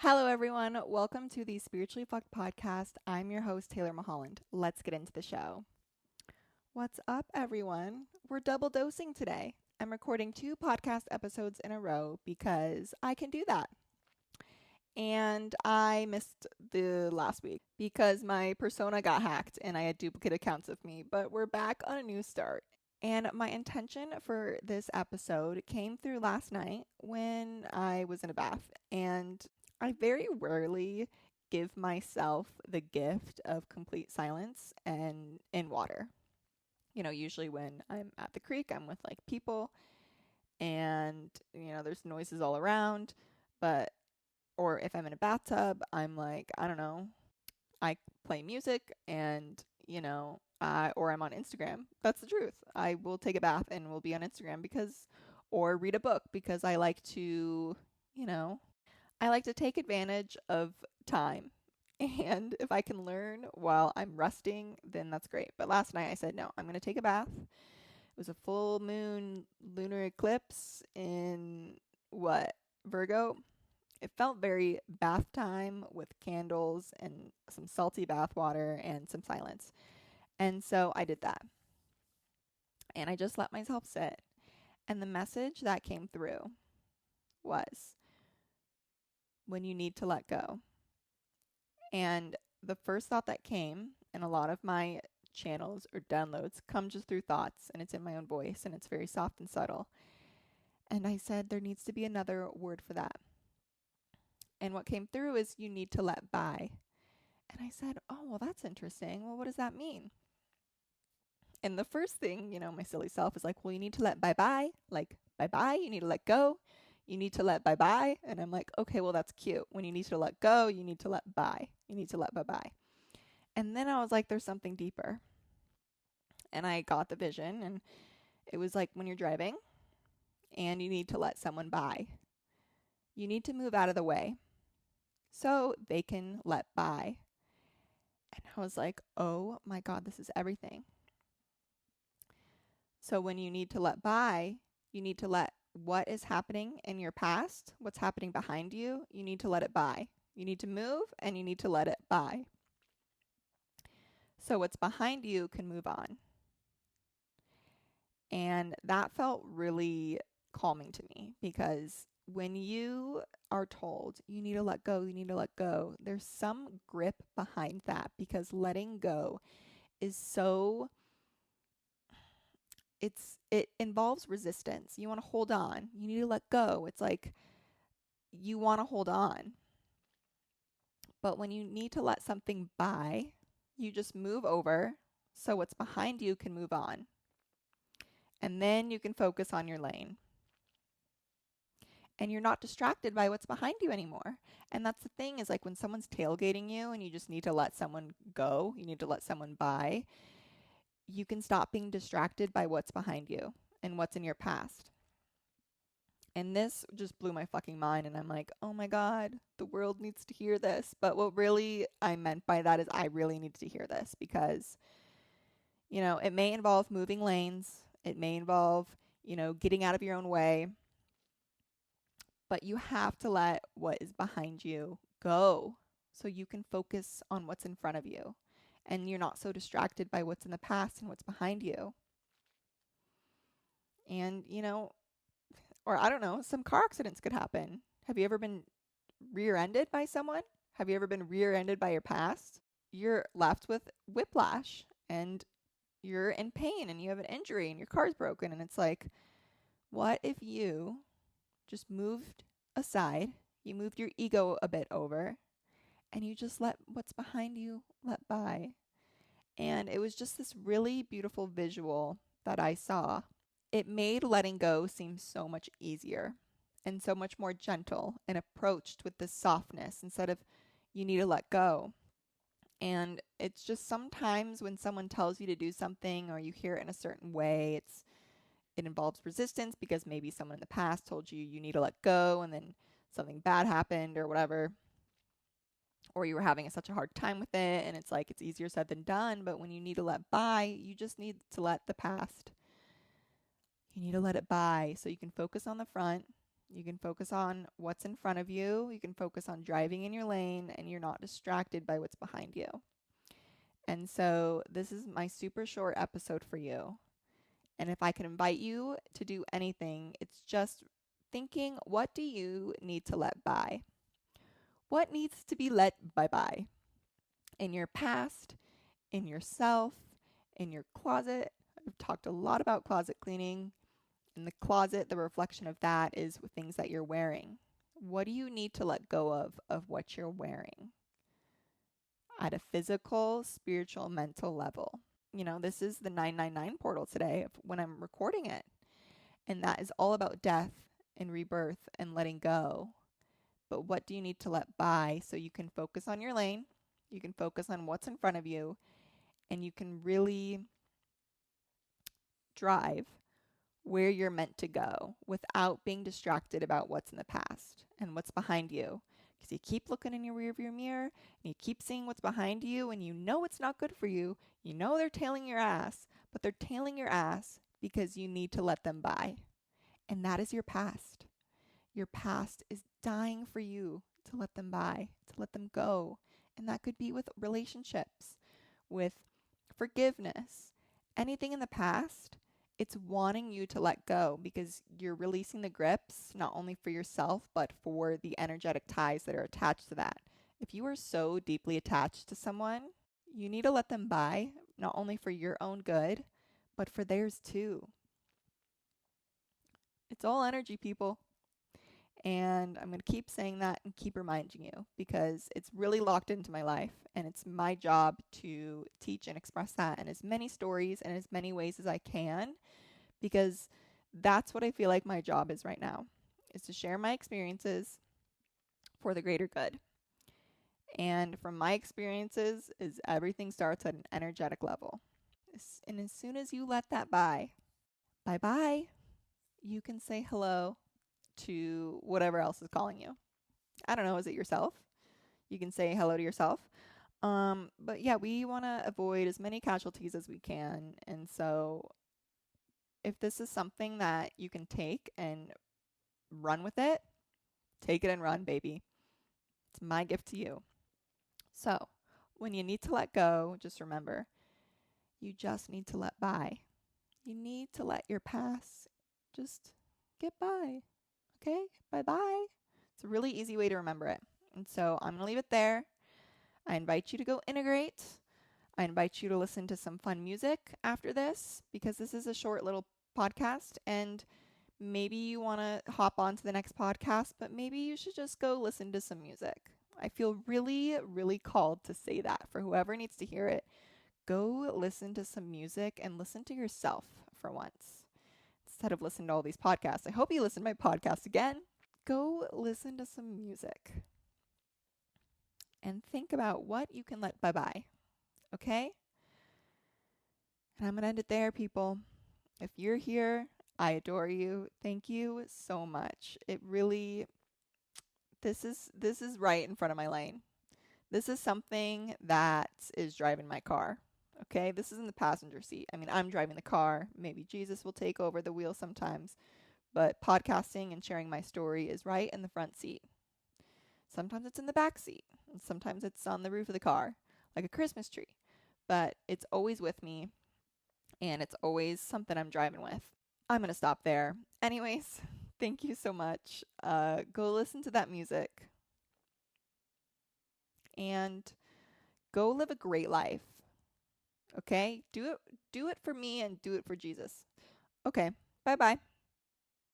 Hello, everyone. Welcome to the Spiritually Fucked podcast. I'm your host, Taylor Mulholland. Let's get into the show. What's up, everyone? We're double dosing today. I'm recording 2 podcast episodes in a row because I can do that. And I missed the last week because my persona got hacked and I had duplicate accounts of me, but we're back on a new start. And my intention for this episode came through last night when I was in a bath, and I very rarely give myself the gift of complete silence and in water. Usually when I'm at the creek, I'm with like people and, there's noises all around. Or if I'm in a bathtub, I'm like, I don't know, I play music and, or I'm on Instagram. That's the truth. I will take a bath and will be on Instagram or read a book because I like to, I like to take advantage of time. And if I can learn while I'm resting, then that's great. But last night I said, no, I'm going to take a bath. It was a full moon lunar eclipse in Virgo. It felt very bath time with candles and some salty bath water and some silence. And so I did that. And I just let myself sit. And the message that came through was when you need to let go. And the first thought that came, and a lot of my channels or downloads come just through thoughts, and it's in my own voice, and it's very soft and subtle. And I said, there needs to be another word for that. And what came through is you need to let by. And I said, oh, well, that's interesting. Well, what does that mean? And the first thing, my silly self is like, well, you need to let bye-bye. Like, bye-bye, you need to let go. You need to let bye-bye. And I'm like, okay, well, that's cute. When you need to let go, you need to let bye. You need to let bye-bye. And then I was like, there's something deeper. And I got the vision, and it was like when you're driving and you need to let someone by. You need to move out of the way so they can let by. And I was like, oh my God, this is everything. So when you need to let by, you need to let what is happening in your past, what's happening behind you, you need to let it by. You need to move and you need to let it by. So what's behind you can move on. And that felt really calming to me because when you are told you need to let go, there's some grip behind that because letting go is it involves resistance. You want to hold on. You need to let go. It's like you want to hold on. But when you need to let something by, you just move over so what's behind you can move on. And then you can focus on your lane. And you're not distracted by what's behind you anymore. And that's the thing is like when someone's tailgating you and you just need to let someone go, you need to let someone by, you can stop being distracted by what's behind you and what's in your past. And this just blew my fucking mind. And I'm like, oh my God, the world needs to hear this. But what really I meant by that is I really need to hear this because, it may involve moving lanes. It may involve, getting out of your own way. But you have to let what is behind you go so you can focus on what's in front of you. And you're not so distracted by what's in the past and what's behind you. And, or I don't know, some car accidents could happen. Have you ever been rear-ended by someone? Have you ever been rear-ended by your past? You're left with whiplash and you're in pain and you have an injury and your car's broken. And it's like, what if you just moved aside, you moved your ego a bit over, and you just let what's behind you let by? And it was just this really beautiful visual that I saw. It made letting go seem so much easier and so much more gentle and approached with this softness instead of you need to let go. And it's just sometimes when someone tells you to do something or you hear it in a certain way, it involves resistance because maybe someone in the past told you you need to let go and then something bad happened or whatever. Or you were having such a hard time with it and it's like it's easier said than done. But when you need to let by, you just need to let the past. You need to let it by so you can focus on the front. You can focus on what's in front of you. You can focus on driving in your lane, and you're not distracted by what's behind you. And so this is my super short episode for you. And if I can invite you to do anything, it's just thinking, what do you need to let by? What needs to be let by in your past, in yourself, in your closet? I've talked a lot about closet cleaning. In the closet, the reflection of that is with things that you're wearing. What do you need to let go of what you're wearing at a physical, spiritual, mental level? You know, this is the 999 portal today when I'm recording it. And that is all about death and rebirth and letting go. But what do you need to let by so you can focus on your lane, you can focus on what's in front of you, and you can really drive where you're meant to go without being distracted about what's in the past and what's behind you. Because you keep looking in your rearview mirror and you keep seeing what's behind you, and you know it's not good for you. You know they're tailing your ass, but they're tailing your ass because you need to let them by. And that is your past. Your past is dying for you to let them by, to let them go. And that could be with relationships, with forgiveness, anything in the past. It's wanting you to let go because you're releasing the grips, not only for yourself, but for the energetic ties that are attached to that. If you are so deeply attached to someone, you need to let them by, not only for your own good, but for theirs too. It's all energy, people. And I'm going to keep saying that and keep reminding you because it's really locked into my life, and it's my job to teach and express that in as many stories and as many ways as I can, because that's what I feel like my job is right now, is to share my experiences for the greater good. And from my experiences is everything starts at an energetic level. And as soon as you let that bye-bye, you can say hello to whatever else is calling you. I don't know, is it yourself? You can say hello to yourself. But yeah, we want to avoid as many casualties as we can. And so if this is something that you can take and run with it, take it and run, baby. It's my gift to you. So when you need to let go, just remember, you just need to let by. You need to let your past just get by. Okay? Bye-bye. It's a really easy way to remember it. And so I'm going to leave it there. I invite you to go integrate. I invite you to listen to some fun music after this, because this is a short little podcast, and maybe you want to hop on to the next podcast, but maybe you should just go listen to some music. I feel really, really called to say that for whoever needs to hear it. Go listen to some music and listen to yourself for once, instead of listening to all these podcasts. I hope you listen to my podcast again. Go listen to some music and think about what you can let bye-bye. Okay? And I'm going to end it there, people. If you're here, I adore you. Thank you so much. It really, this is right in front of my lane. This is something that is driving my car. Okay? This is in the passenger seat. I mean, I'm driving the car. Maybe Jesus will take over the wheel sometimes. But podcasting and sharing my story is right in the front seat. Sometimes it's in the back seat. And sometimes it's on the roof of the car, like a Christmas tree. But it's always with me. And it's always something I'm driving with. I'm going to stop there. Anyways, thank you so much. Go listen to that music. And go live a great life. Okay? Do it for me and do it for Jesus. Okay. Bye-bye.